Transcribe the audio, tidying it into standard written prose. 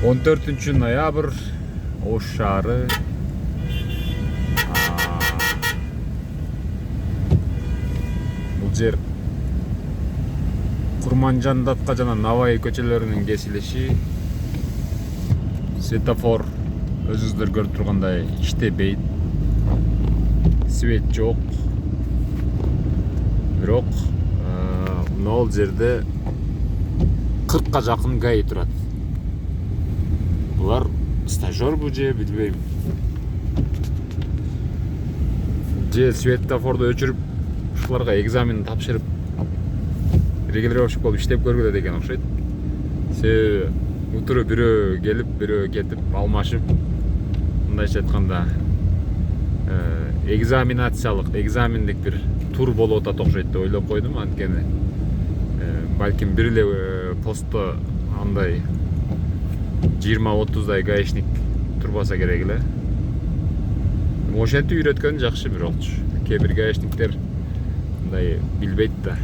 14 ноябрь Ош шаары. Бул жер Курманжандатка жана Навай көчөлөрүнүн кесилиши. Светофор өзүңүздөр көрүп тургандай иштебейт. Свет жок. Бирок могул жерде 40ка жакын ГАИ турат. Булар стажёрбу же билбейм. Же светофорду өчүрүп ушуларга экзамен тапшырып регулировщик болуп иштеп көргүлө деген окшойт. Себеби утуру бирөө келип, бирөө кетип, алмашып, мындайча айтканда экзамендик бир тур болуп атат окшойт деп ойлоп койдум. Анткени балким бир эле постто андай 20-30 гаишник турбаса керек эле. Ошентип үйрөткөн жакшы бирокчу. Кээ бир гаишниктер мындай билбейт да.